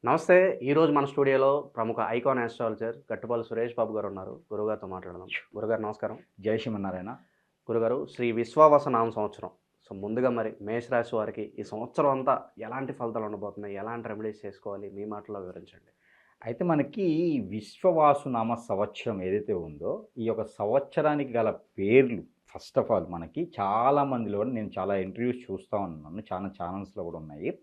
నమస్తే. ఈరోజు మన స్టూడియోలో ప్రముఖ ఐకాన్ ఆస్ట్రాలజర్ గట్టుపల్లి సురేష్ బాబు గారు ఉన్నారు. గురుగారితో మాట్లాడదాం. గురుగారు నమస్కారం. జై శ్రీమన్నారాయణ. గురుగారు, శ్రీ విశ్వావస నామ సంవత్సరం. ముందుగా మరి మేషరాశి వారికి ఈ సంవత్సరం అంతా ఎలాంటి ఫలితాలు ఉండబోతున్నాయి? ఎలాంటి రెమెడీస్ చేసుకోవాలి? మీ మాటల్లో వివరించండి. అయితే మనకి విశ్వవాసునామ సంవత్సరం ఏదైతే ఉందో, ఈ యొక్క సంవత్సరానికి గల పేర్లు ఫస్ట్ ఆఫ్ ఆల్ మనకి చాలామందిలో నేను చాలా ఇంటర్వ్యూస్ చూస్తూ ఉన్నాను, చాలా ఛానల్స్లో కూడా ఉన్నాయి.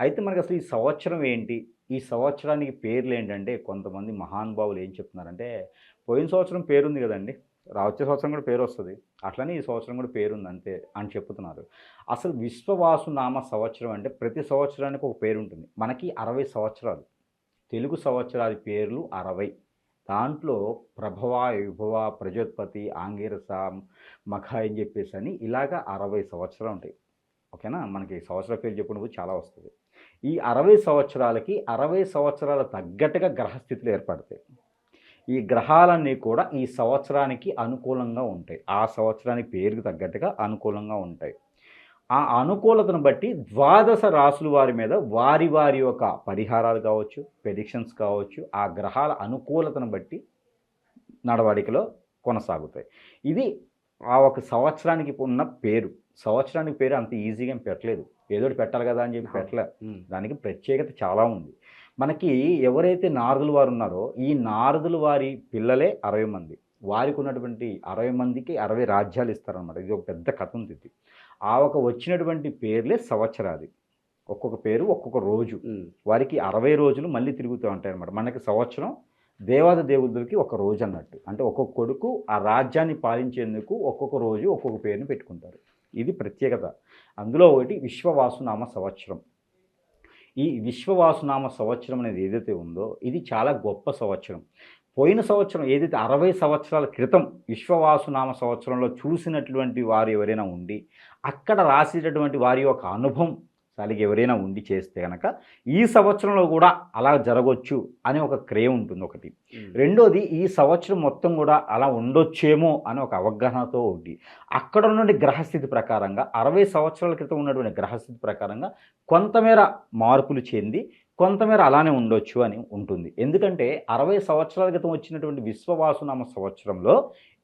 అయితే మనకి అసలు ఈ సంవత్సరం ఏంటి, ఈ సంవత్సరానికి పేర్లు ఏంటంటే, కొంతమంది మహానుభావులు ఏం చెప్తున్నారంటే, పోయిన సంవత్సరం పేరుంది కదండి, వచ్చే సంవత్సరం కూడా పేరు వస్తుంది, అట్లనే ఈ సంవత్సరం కూడా పేరుంది అంతే అని చెప్తున్నారు. అసలు విశ్వవాసునామ సంవత్సరం అంటే ప్రతి సంవత్సరానికి ఒక పేరు ఉంటుంది. మనకి 60 సంవత్సరాలు, తెలుగు సంవత్సరాల పేర్లు 60. దాంట్లో ప్రభవ, విభవ, ప్రజోత్పత్తి, ఆంగిరస, మఖ అని చెప్పేసి అని ఇలాగా 60 సంవత్సరాలు ఉంటాయి. ఓకేనా? మనకి సంవత్సరాల పేరు చెప్పినప్పుడు చాలా వస్తుంది. ఈ 60 సంవత్సరాలకి 60 సంవత్సరాల తగ్గట్టుగా గ్రహస్థితులు ఏర్పడతాయి. ఈ గ్రహాలన్నీ కూడా ఈ సంవత్సరానికి అనుకూలంగా ఉంటాయి, ఆ సంవత్సరానికి పేరుకు తగ్గట్టుగా అనుకూలంగా ఉంటాయి. ఆ అనుకూలతను బట్టి 12 రాసుల వారి మీద వారి వారి యొక్క పరిహారాలు కావచ్చు, ప్రెడిక్షన్స్ కావచ్చు, ఆ గ్రహాల అనుకూలతను బట్టి నడవడికలో కొనసాగుతాయి. ఇది ఆ ఒక సంవత్సరానికి ఉన్న పేరు. సంవత్సరానికి పేరు అంత ఈజీగా పెట్టలేదు, ఏదో పెట్టాలి కదా అని చెప్పి పెట్టలే. దానికి ప్రత్యేకత చాలా ఉంది. మనకి ఎవరైతే నారదులు వారు ఉన్నారో, ఈ నారదులు వారి పిల్లలే 60 మంది. వారికి ఉన్నటువంటి 60 మందికి 60 రాజ్యాలు ఇస్తారనమాట. ఇది ఒక పెద్ద కథ ఉంది. ఇది ఆ ఒక వచ్చినటువంటి పేర్లే సంవత్సరాది. ఒక్కొక్క పేరు ఒక్కొక్క రోజు, వారికి 60 రోజులు మళ్ళీ తిరుగుతూ ఉంటాయి అనమాట. మనకి సంవత్సరం దేవాద దేవుళ్ళకి ఒక రోజు అన్నట్టు. అంటే ఒక్కొక్క కొడుకు ఆ రాజ్యాన్ని పాలించేందుకు ఒక్కొక్క రోజు ఒక్కొక్క పేరుని పెట్టుకుంటారు. ఇది ప్రత్యేకత. అందులో ఒకటి విశ్వవాసునామ సంవత్సరం. ఈ విశ్వవాసునామ సంవత్సరం అనేది ఏదైతే ఉందో, ఇది చాలా గొప్ప సంవత్సరం. పోయిన సంవత్సరం ఏదైతే 60 సంవత్సరాల క్రితం విశ్వవాసునామ సంవత్సరంలో చూసినటువంటి వారు ఎవరైనా ఉండి, అక్కడ రాసేటటువంటి వారి యొక్క అనుభవం సరిగ్గా ఎవరైనా ఉండి చేస్తే కనుక ఈ సంవత్సరంలో కూడా అలా జరగవచ్చు అనే ఒక క్రేవ్ ఉంటుంది ఒకటి. రెండోది, ఈ సంవత్సరం మొత్తం కూడా అలా ఉండొచ్చేమో అనే ఒక అవగాహనతో ఒకటి. అక్కడ ఉన్నటువంటి గ్రహస్థితి ప్రకారంగా 60 సంవత్సరాల క్రితం ఉన్నటువంటి గ్రహస్థితి ప్రకారంగా కొంతమేర మార్పులు చెంది కొంతమేర అలానే ఉండొచ్చు అని ఉంటుంది. ఎందుకంటే 60 సంవత్సరాల క్రితం వచ్చినటువంటి విశ్వవాసునామ సంవత్సరంలో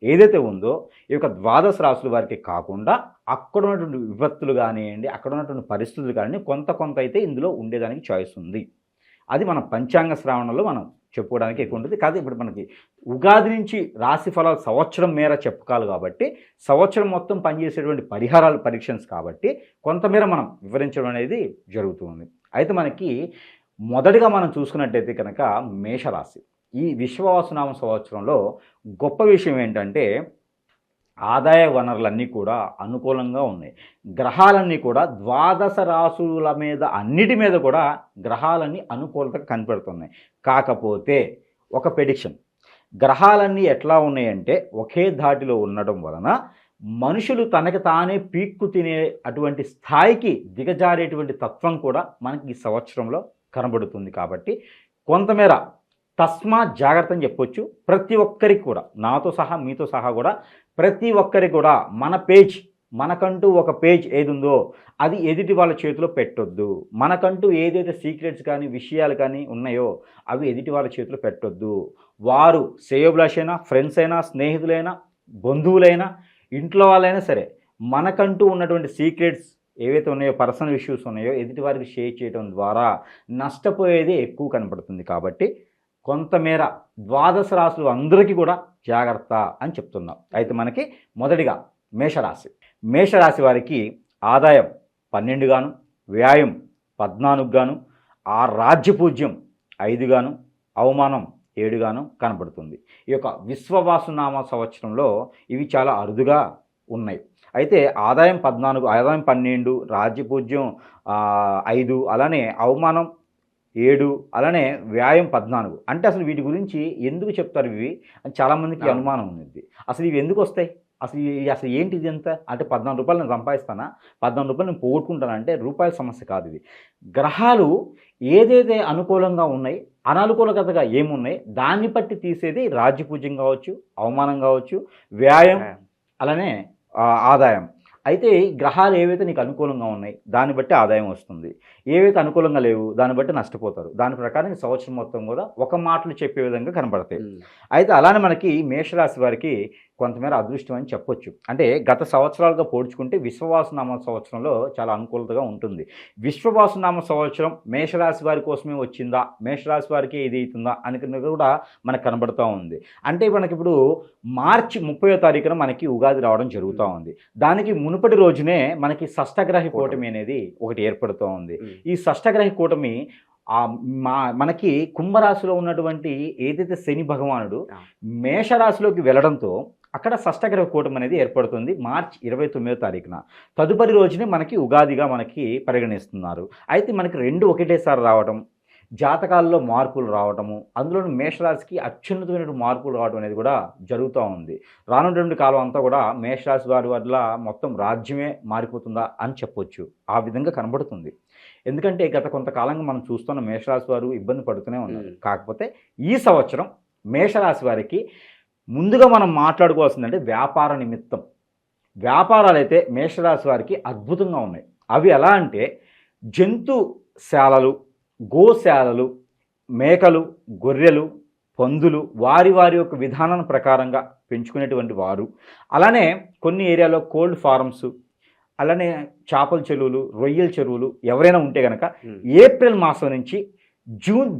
ఏదైతే ఉందో, ఈ యొక్క 12 రాసుల వారికి కాకుండా అక్కడ ఉన్నటువంటి విపత్తులు కానివ్వండి, అక్కడ ఉన్నటువంటి పరిస్థితులు కానీ కొంత అయితే ఇందులో ఉండేదానికి చాయిస్ ఉంది. అది మన పంచాంగ శ్రావణంలో మనం చెప్పుకోవడానికి ఎక్కువ ఉంటుంది. కాదు, ఇప్పుడు మనకి ఉగాది నుంచి రాశి ఫలాలు సంవత్సరం మేర చెప్పుకోవాలి కాబట్టి, సంవత్సరం మొత్తం పనిచేసేటువంటి పరిహారాలు పరీక్షన్స్ కాబట్టి కొంతమేర మనం వివరించడం అనేది జరుగుతుంది. అయితే మనకి మొదటిగా మనం చూసుకున్నట్టయితే కనుక మేషరాశి. ఈ విశ్వవాసునామ సంవత్సరంలో గొప్ప విషయం ఏంటంటే, ఆదాయ వనరులన్నీ కూడా అనుకూలంగా ఉన్నాయి. గ్రహాలన్నీ కూడా 12 రాసుల మీద అన్నిటి మీద కూడా గ్రహాలన్నీ అనుకూలతగా కనపడుతున్నాయి. కాకపోతే ఒక ప్రెడిక్షన్, గ్రహాలన్నీ ఎట్లా ఉన్నాయంటే ఒకే ధాటిలో ఉండడం వలన మనుషులు తనకి తానే పీక్కు తినే అటువంటి స్థాయికి దిగజారేటువంటి తత్వం కూడా మనకి ఈ సంవత్సరంలో కనబడుతుంది. కాబట్టి కొంతమేర తస్మాత్ జాగ్రత్త అని చెప్పొచ్చు. ప్రతి ఒక్కరికి కూడా, నాతో సహా మీతో సహా కూడా ప్రతి ఒక్కరికి కూడా మన పేజ్, మనకంటూ ఒక పేజ్ ఏది ఉందో అది ఎదుటి వాళ్ళ చేతిలో పెట్టొద్దు. మనకంటూ ఏదైతే సీక్రెట్స్ కానీ విషయాలు కానీ ఉన్నాయో అవి ఎదుటి వాళ్ళ చేతిలో పెట్టొద్దు. వారు శ్రేయోభిలాషైనా, ఫ్రెండ్స్ అయినా, స్నేహితులైనా, బంధువులైనా, ఇంట్లో వాళ్ళైనా సరే, మనకంటూ ఉన్నటువంటి సీక్రెట్స్ ఏవైతే ఉన్నాయో, పర్సనల్ ఇష్యూస్ ఉన్నాయో ఎదుటి వారికి షేర్ చేయడం ద్వారా నష్టపోయేది ఎక్కువ కనపడుతుంది. కాబట్టి కొంతమేర 12 రాశులు అందరికీ కూడా జాగ్రత్త అని చెప్తున్నాం. అయితే మనకి మొదటిగా మేషరాశి. మేషరాశి వారికి ఆదాయం 12 గాను, వ్యాయం 14 గాను, ఆ రాజ్యపూజ్యం 5 గాను, అవమానం 7 గాను కనబడుతుంది. ఈ యొక్క విశ్వవాసునామ సంవత్సరంలో ఇవి చాలా అరుదుగా ఉన్నాయి. అయితే ఆదాయం 14, ఆదాయం 12, రాజ్యపూజ్యం 5, అలానే అవమానం 7, అలానే వ్యాయం 14. అంటే అసలు వీటి గురించి ఎందుకు చెప్తారు ఇవి అని చాలామందికి అనుమానం ఉంది. అసలు ఇవి ఎందుకు వస్తాయి, అసలు ఏంటి ఇది ఎంత అంటే, 14 రూపాయలు నేను సంపాదిస్తానా, 14 రూపాయలు నేను పోగొట్టుకుంటానా అంటే రూపాయల సమస్య కాదు ఇది. గ్రహాలు ఏదైతే అనుకూలంగా ఉన్నాయి, అననుకూలతగా ఏమున్నాయి దాన్ని బట్టి తీసేది రాజ్యపూజ్యం కావచ్చు, అవమానం కావచ్చు, వ్యాయం, అలానే ఆదాయం. అయితే గ్రహాలు ఏవైతే నీకు అనుకూలంగా ఉన్నాయి దాన్ని బట్టి ఆదాయం వస్తుంది, ఏవైతే అనుకూలంగా లేవు దాన్ని బట్టి నష్టపోతారు. దాని ప్రకారం ఈ సంవత్సరం మొత్తం కూడా ఒక మాటలు చెప్పే విధంగా కనబడతాయి. అయితే అలానే మనకి మేషరాశి వారికి కొంతమేర అదృష్టం అని చెప్పొచ్చు. అంటే గత సంవత్సరాలతో పోల్చుకుంటే విశ్వవాసునామ సంవత్సరంలో చాలా అనుకూలతగా ఉంటుంది. విశ్వవాసునామ సంవత్సరం మేషరాశి వారి కోసమే వచ్చిందా, మేషరాశి వారికి ఇది అవుతుందా అని కూడా మనకు కనబడుతూ ఉంది. అంటే మనకి ఇప్పుడు మార్చి 30వ తారీఖున మనకి ఉగాది రావడం జరుగుతూ ఉంది. దానికి మునుపటి రోజునే మనకి షష్టగ్రహ కూటమి అనేది ఒకటి ఏర్పడుతూ ఉంది. ఈ షష్టగ్రహ కూటమి మనకి కుంభరాశిలో ఉన్నటువంటి ఏదైతే శని భగవానుడు మేషరాశిలోకి వెళ్ళడంతో అక్కడ షష్టగ్రహ కూటమి అనేది ఏర్పడుతుంది మార్చి 29వ తారీఖున. తదుపరి రోజునే మనకి ఉగాదిగా మనకి పరిగణిస్తున్నారు. అయితే మనకి రెండు ఒకటేసారి రావడం, జాతకాల్లో మార్పులు రావటము, అందులోని మేషరాశికి అత్యున్నతమైన మార్పులు రావడం అనేది కూడా జరుగుతూ ఉంది. రానున్నటువంటి కాలం అంతా కూడా మేషరాశి వారి వల్ల మొత్తం రాజ్యమే మారిపోతుందా అని చెప్పొచ్చు. ఆ విధంగా కనబడుతుంది. ఎందుకంటే గత కొంతకాలంగా మనం చూస్తున్న మేషరాశి వారు ఇబ్బంది పడుతూనే ఉన్నారు. కాకపోతే ఈ సంవత్సరం మేషరాశి వారికి ముందుగా మనం మాట్లాడుకోవాల్సిందంటే వ్యాపార నిమిత్తం. వ్యాపారాలు అయితే మేషరాశి వారికి అద్భుతంగా ఉన్నాయి. అవి ఎలా అంటే జంతుశాలలు, గోశాలలు, మేకలు, గొర్రెలు, పందులు వారి వారి యొక్క విధానం ప్రకారంగా పెంచుకునేటువంటి వారు, అలానే కొన్ని ఏరియాలో కోల్డ్ ఫార్మ్స్, అలానే చేపల చెరువులు, రొయ్యల చెరువులు ఎవరైనా ఉంటే కనుక ఏప్రిల్ మాసం నుంచి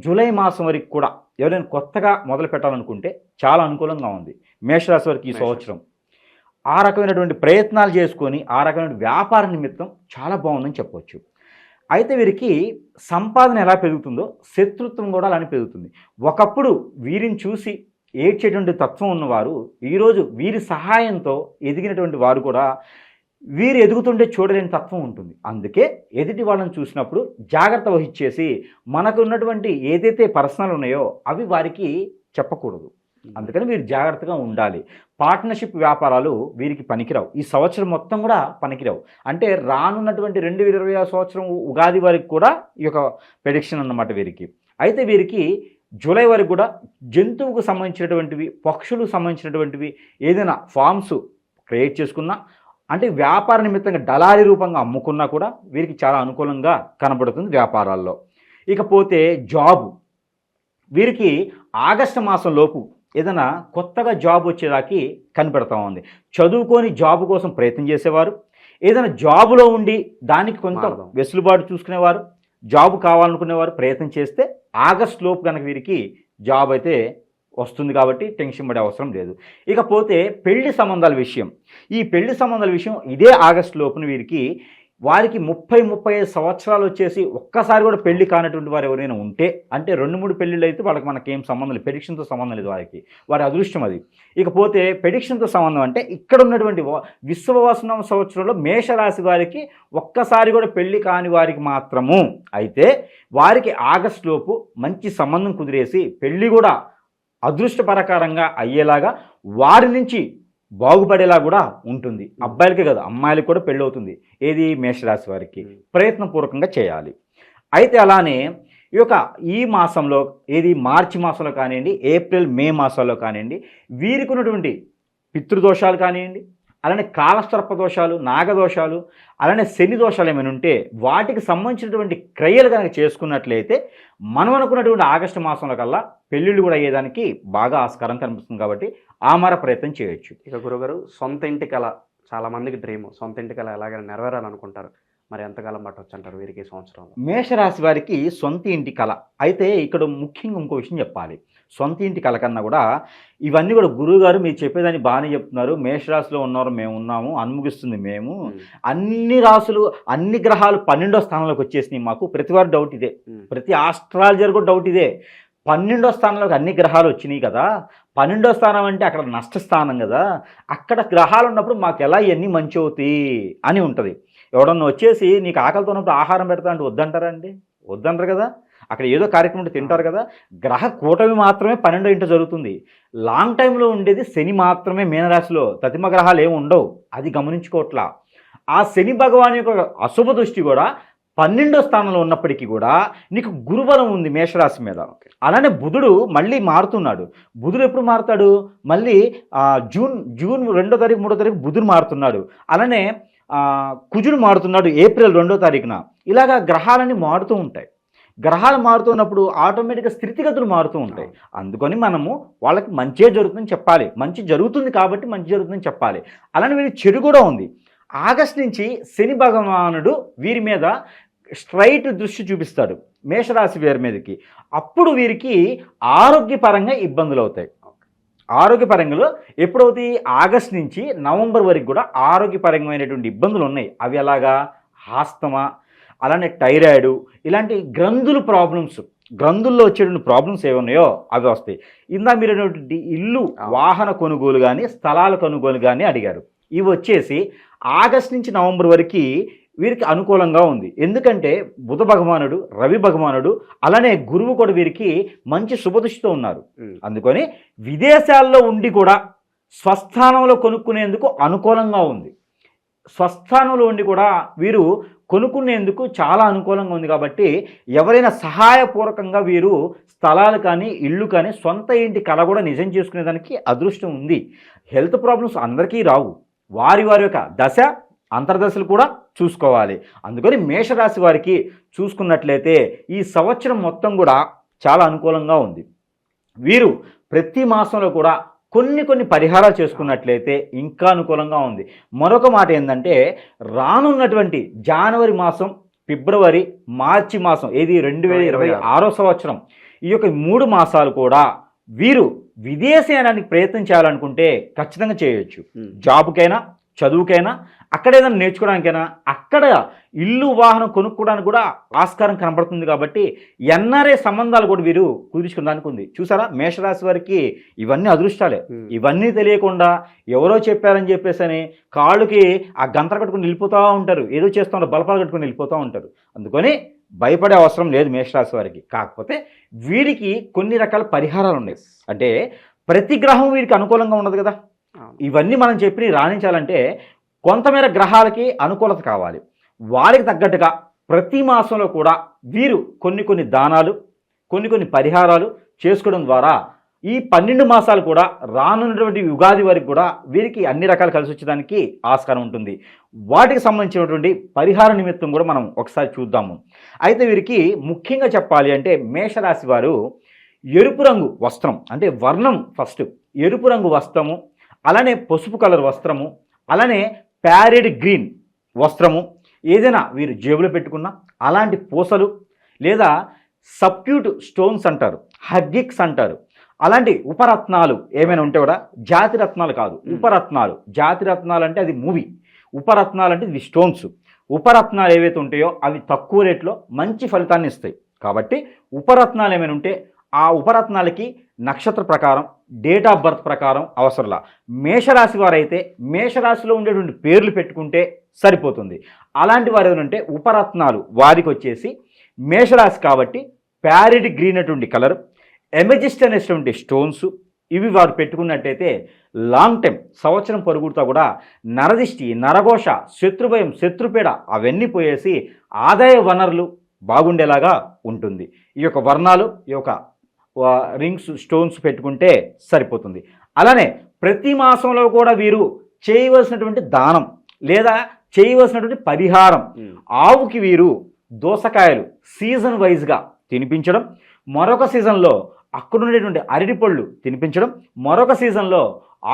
జూలై మాసం వరకు కూడా ఎవరైనా కొత్తగా మొదలు పెట్టాలనుకుంటే చాలా అనుకూలంగా ఉంది మేషరాశి వారికి ఈ సంవత్సరం. ఆ రకమైనటువంటి ప్రయత్నాలు చేసుకొని ఆ రకమైన వ్యాపార నిమిత్తం చాలా బాగుందని చెప్పవచ్చు. అయితే వీరికి సంపాదన ఎలా పెరుగుతుందో శత్రుత్వం కూడా అలానే పెరుగుతుంది. ఒకప్పుడు వీరిని చూసి ఏడ్చేటువంటి తత్వం ఉన్నవారు ఈరోజు వీరి సహాయంతో ఎదిగినటువంటి వారు కూడా వీరు ఎదుగుతుంటే చూడలేని తత్వం ఉంటుంది. అందుకే ఎదుటి వాళ్ళని చూసినప్పుడు జాగ్రత్త వహించేసి మనకు ఉన్నటువంటి ఏదైతే పర్సనల్ ఉన్నాయో అవి వారికి చెప్పకూడదు. అందుకని వీరు జాగ్రత్తగా ఉండాలి. పార్ట్నర్షిప్ వ్యాపారాలు వీరికి పనికిరావు. ఈ సంవత్సరం మొత్తం కూడా పనికిరావు. అంటే రానున్నటువంటి 2026 సంవత్సరం ఉగాది వరకు కూడా ఈ యొక్క ప్రెడిక్షన్ అన్నమాట వీరికి. అయితే వీరికి జూలై వరకు కూడా జంతువుకు సంబంధించినటువంటివి, పక్షులకు సంబంధించినటువంటివి ఏదైనా ఫార్మ్స్ క్రియేట్ చేసుకున్నా, అంటే వ్యాపార నిమిత్తంగా దళారీ రూపంగా అమ్ముకున్నా కూడా వీరికి చాలా అనుకూలంగా కనబడుతుంది వ్యాపారాల్లో. ఇకపోతే జాబు, వీరికి ఆగస్టు మాసం లోపు ఏదైనా కొత్తగా జాబ్ వచ్చేదానికి కనిపెడతా ఉంది. చదువుకొని జాబు కోసం ప్రయత్నం చేసేవారు, ఏదైనా జాబులో ఉండి దానికి కొంత వెసులుబాటు చూసుకునేవారు, జాబు కావాలనుకునేవారు ప్రయత్నం చేస్తే ఆగస్టు లోపు కనుక వీరికి జాబ్ అయితే వస్తుంది. కాబట్టి టెన్షన్ పడే అవసరం లేదు. ఇకపోతే పెళ్లి సంబంధాల విషయం, ఈ పెళ్లి సంబంధాల విషయం ఇదే ఆగస్టు లోపున వారికి 30-35 సంవత్సరాలు వచ్చేసి ఒక్కసారి కూడా పెళ్లి కానటువంటి వారు ఎవరైనా ఉంటే, అంటే 2-3 పెళ్ళిళ్ళు అయితే వాళ్ళకి మనకేం సంబంధం లేదు, ప్రెడిక్షన్తో సంబంధం లేదు, వారి అదృష్టం అది. ఇకపోతే ప్రెడిక్షన్తో సంబంధం అంటే ఇక్కడ ఉన్నటువంటి విశ్వవాసునామ సంవత్సరంలో మేషరాశి వారికి ఒక్కసారి కూడా పెళ్లి కాని వారికి మాత్రము. అయితే వారికి ఆగస్టు లోపు మంచి సంబంధం కుదిరేసి పెళ్లి కూడా అదృష్టపరకారంగా అయ్యేలాగా వారి నుంచి బాగుపడేలా కూడా ఉంటుంది. అబ్బాయిలకే కదా, అమ్మాయిలకు కూడా పెళ్ళి అవుతుంది. ఏది మేషరాశి వారికి ప్రయత్నపూర్వకంగా చేయాలి. అయితే అలానే ఈ మాసంలో ఏది మార్చి మాసంలో కానివ్వండి, ఏప్రిల్ మే మాసాల్లో కానివ్వండి, వీరికి ఉన్నటువంటి పితృదోషాలు కానివ్వండి, అలానే కాలసర్ప దోషాలు, నాగదోషాలు, అలానే శని దోషాలు ఏమైనా ఉంటే వాటికి సంబంధించినటువంటి క్రియలు కనుక చేసుకున్నట్లయితే మనం అనుకున్నటువంటి ఆగస్టు మాసంలో కల్లా పెళ్ళిళ్ళు కూడా అయ్యేదానికి బాగా ఆస్కారం కనిపిస్తుంది. కాబట్టి ఆమర ప్రయత్నం చేయొచ్చు. ఇక గురుగారు, సొంత ఇంటి కళ చాలామందికి డ్రీమ్, సొంత ఇంటి కళ ఎలాగైనా నెరవేరాలనుకుంటారు. మరి ఎంతకాలం పట్టవచ్చు అంటారు వీరికి ఈ సంవత్సరంలో? మేషరాశి వారికి సొంత ఇంటి కళ. అయితే ఇక్కడ ముఖ్యంగా ఇంకో విషయం చెప్పాలి. సొంత ఇంటి కళ కన్నా కూడా ఇవన్నీ కూడా గురువుగారు మీరు చెప్పేదాన్ని బాగానే చెప్తున్నారు, మేషరాశిలో ఉన్నవారు మేము ఉన్నాము, అనుముగిస్తుంది మేము, అన్ని రాసులు అన్ని గ్రహాలు 12వ స్థానంలోకి వచ్చేసినాయి. మాకు ప్రతివారు డౌట్ ఇదే, ప్రతి ఆస్ట్రాలజర్ కూడా డౌట్ ఇదే. 12వ స్థానంలోకి అన్ని గ్రహాలు వచ్చినాయి కదా, 12వ స్థానం అంటే అక్కడ నష్టస్థానం కదా, అక్కడ గ్రహాలు ఉన్నప్పుడు మాకు ఎలా ఇవన్నీ మంచి అవుతాయి అని ఉంటుంది. ఎవడన్నా వచ్చేసి నీకు ఆకలితో ఉన్నప్పుడు ఆహారం పెడతా అంటే వద్దంటారా అండి? వద్దంటారు కదా. అక్కడ ఏదో కార్యక్రమం తింటారు కదా. గ్రహ కూటమి మాత్రమే 12వ ఇంట జరుగుతుంది. లాంగ్ టైంలో ఉండేది శని మాత్రమే మీనరాశిలో, తతిమ గ్రహాలు ఏమి ఉండవు. అది గమనించుకోవట్లా. ఆ శని భగవాన్ యొక్క అశుభ దృష్టి కూడా 12వ స్థానంలో ఉన్నప్పటికీ కూడా నీకు గురుబలం ఉంది మేషరాశి మీద. అలానే బుధుడు మళ్ళీ మారుతున్నాడు. బుధుడు ఎప్పుడు మారుతాడు? మళ్ళీ జూన్ 2వ తారీఖు 3వ తారీఖు బుధుడు మారుతున్నాడు. అలానే కుజుడు మారుతున్నాడు ఏప్రిల్ 2వ తారీఖున. ఇలాగా గ్రహాలన్నీ మారుతూ ఉంటాయి. గ్రహాలు మారుతున్నప్పుడు ఆటోమేటిక్గా స్థితిగతులు మారుతూ ఉంటాయి. అందుకని మనము వాళ్ళకి మంచే జరుగుతుందని చెప్పాలి, మంచి జరుగుతుంది కాబట్టి మంచి జరుగుతుందని చెప్పాలి. అలానే వీరి చెడు కూడా ఉంది. ఆగస్టు నుంచి శని భగవానుడు వీరి మీద స్ట్రైట్ దృష్టి చూపిస్తాడు మేషరాశి వారి మీదకి. అప్పుడు వీరికి ఆరోగ్యపరంగా ఇబ్బందులు అవుతాయి. ఆరోగ్యపరంగా ఎప్పుడవుతాయి? ఆగస్ట్ నుంచి నవంబర్ వరకు కూడా ఆరోగ్యపరమైనటువంటి ఇబ్బందులు ఉన్నాయి. అవి ఎలాగా? ఆస్తమా, అలానే థైరాయిడ్, ఇలాంటి గ్రంథుల ప్రాబ్లమ్స్, గ్రంథుల్లో వచ్చేటువంటి ప్రాబ్లమ్స్ ఏమున్నాయో అవి వస్తాయి. ఇందా మీరు ఇల్లు వాహన కొనుగోలు కానీ స్థలాల కొనుగోలు కానీ అడిగారు. ఇవి వచ్చేసి ఆగస్ట్ నుంచి నవంబర్ వరకు వీరికి అనుకూలంగా ఉంది. ఎందుకంటే బుధ భగవానుడు, రవి భగవానుడు, అలానే గురువు కూడా వీరికి మంచి శుభదృష్టితో ఉన్నారు. అందుకని విదేశాల్లో ఉండి కూడా స్వస్థానంలో కొనుక్కునేందుకు అనుకూలంగా ఉంది. స్వస్థానంలో ఉండి కూడా వీరు కొనుక్కునేందుకు చాలా అనుకూలంగా ఉంది. కాబట్టి ఎవరైనా సహాయపూర్వకంగా వీరు స్థలాలు కానీ ఇళ్ళు కానీ సొంత ఇంటి కళ కూడా నిజం చేసుకునేదానికి అదృష్టం ఉంది. హెల్త్ ప్రాబ్లమ్స్ అందరికీ రావు. వారి వారి యొక్క దశ అంతర్దశలు కూడా చూసుకోవాలి. అందుకని మేషరాశి వారికి చూసుకున్నట్లయితే ఈ సంవత్సరం మొత్తం కూడా చాలా అనుకూలంగా ఉంది. వీరు ప్రతి మాసంలో కూడా కొన్ని పరిహారాలు చేసుకున్నట్లయితే ఇంకా అనుకూలంగా ఉంది. మరొక మాట ఏంటంటే రానున్నటువంటి జనవరి మాసం, ఫిబ్రవరి, మార్చి మాసం, ఇది 2026 సంవత్సరం, ఈ యొక్క 3 మాసాలు కూడా వీరు విదేశీయానానికి ప్రయత్నం చేయాలనుకుంటే ఖచ్చితంగా చేయొచ్చు. జాబుకైనా, చదువుకైనా, అక్కడ ఏదైనా నేర్చుకోవడానికైనా, అక్కడ ఇల్లు వాహనం కొనుక్కోవడానికి కూడా ఆస్కారం కనబడుతుంది. కాబట్టి ఎన్ఆర్ఐ సంబంధాలు కూడా వీరు కుదుర్చుకోవడానికి ఉంది. చూసారా, మేషరాశి వారికి ఇవన్నీ అదృష్టాలే. ఇవన్నీ తెలియకుండా ఎవరో చెప్పారని చెప్పేసి కాళ్ళకి ఆ గంతలు కట్టుకుని వెళ్ళిపోతూ ఉంటారు, ఏదో చేస్తూ ఉంటారు, బలపాలు కట్టుకుని వెళ్ళిపోతూ ఉంటారు. అందుకని భయపడే అవసరం లేదు మేషరాశి వారికి. కాకపోతే వీరికి కొన్ని రకాల పరిహారాలు ఉన్నాయి. అంటే ప్రతి గ్రహం వీరికి అనుకూలంగా ఉండదు కదా. ఇవన్నీ మనం చెప్పి రాణించాలంటే కొంతమేర గ్రహాలకి అనుకూలత కావాలి. వారికి తగ్గట్టుగా ప్రతి మాసంలో కూడా వీరు కొన్ని దానాలు, కొన్ని పరిహారాలు చేసుకోవడం ద్వారా ఈ 12 మాసాలు కూడా రానున్నటువంటి ఉగాది వరకు కూడా వీరికి అన్ని రకాలు కలిసి వచ్చేదానికి ఆస్కారం ఉంటుంది. వాటికి సంబంధించినటువంటి పరిహార నిమిత్తం కూడా మనం ఒకసారి చూద్దాము. అయితే వీరికి ముఖ్యంగా చెప్పాలి అంటే మేషరాశి వారు ఎరుపు రంగు వస్త్రం, అంటే వర్ణం ఫస్ట్ ఎరుపు రంగు వస్త్రము, అలానే పసుపు కలర్ వస్త్రము, అలానే ప్యారెడ్ గ్రీన్ వస్త్రము, ఏదైనా వీరు జేబులో పెట్టుకున్న అలాంటి పూసలు, లేదా సబ్క్యూట్ స్టోన్స్ అంటారు, హగ్గిక్స్ అంటారు, అలాంటి ఉపరత్నాలు ఏమైనా ఉంటే కూడా, జాతి రత్నాలు కాదు ఉపరత్నాలు. జాతి రత్నాలు అంటే అది మూవీ, ఉపరత్నాలు అంటే ఇది స్టోన్స్. ఉపరత్నాలు ఏవైతే ఉంటాయో అవి తక్కువ రేట్లో మంచి ఫలితాన్ని ఇస్తాయి. కాబట్టి ఉపరత్నాలు ఏమైనా ఉంటే ఆ ఉపరత్నాలకి నక్షత్ర ప్రకారం, డేట్ ఆఫ్ బర్త్ ప్రకారం అవసరంలా. మేషరాశి వారైతే మేషరాశిలో ఉండేటువంటి పేర్లు పెట్టుకుంటే సరిపోతుంది. అలాంటి వారు ఏమంటే ఉపరత్నాలు వారికి వచ్చేసి మేషరాశి కాబట్టి ప్యారెడ్ గ్రీన్ అటువంటి కలర్, ఎమెజిస్ట్ అనేటువంటి స్టోన్స్, ఇవి వారు పెట్టుకున్నట్టయితే లాంగ్ టైం సంవత్సరం పొరుగుతా కూడా నరదిష్టి, నరఘోష, శత్రుభయం, శత్రుపీడ అవన్నీ పోయేసి ఆదాయ వనరులు బాగుండేలాగా ఉంటుంది. ఈ యొక్క వర్ణాలు, ఈ యొక్క రింగ్స్, స్టోన్స్ పెట్టుకుంటే సరిపోతుంది. అలానే ప్రతి మాసంలో కూడా వీరు చేయవలసినటువంటి దానం లేదా చేయవలసినటువంటి పరిహారం, ఆవుకి వీరు దోసకాయలు సీజన్ వైజ్గా తినిపించడం, మరొక సీజన్లో అక్కడ ఉండేటువంటి అరటిపళ్ళు తినిపించడం, మరొక సీజన్లో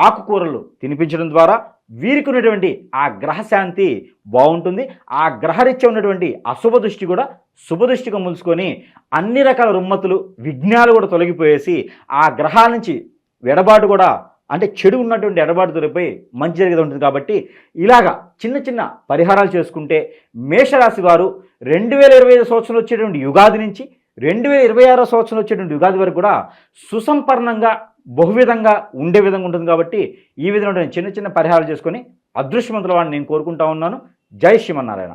ఆకుకూరలు తినిపించడం ద్వారా వీరికి ఉన్నటువంటి ఆ గ్రహశాంతి బాగుంటుంది. ఆ గ్రహరీత్యా ఉన్నటువంటి అశుభ దృష్టి కూడా శుభదృష్టిగా ములుచుకొని అన్ని రకాల రుమ్మతులు, విఘ్నాలు కూడా తొలగిపోయేసి ఆ గ్రహాల నుంచి ఎడబాటు కూడా, అంటే చెడు ఉన్నటువంటి ఎడబాటు తొలగిపోయి మంచి జరిగేది ఉంటుంది. కాబట్టి ఇలాగా చిన్న పరిహారాలు చేసుకుంటే మేషరాశి వారు 2025 సంవత్సరం వచ్చేటువంటి యుగాది నుంచి 2026 సంవత్సరం వచ్చేటువంటి యుగాది వరకు కూడా సుసంపన్నంగా బహువిధంగా ఉండే విధంగా ఉంటుంది. కాబట్టి ఈ విధంగా చిన్న పరిహారాలు చేసుకొని అదృష్టవంతుల వాడిని నేను కోరుకుంటా ఉన్నాను. జై శ్రీమన్నారాయణ.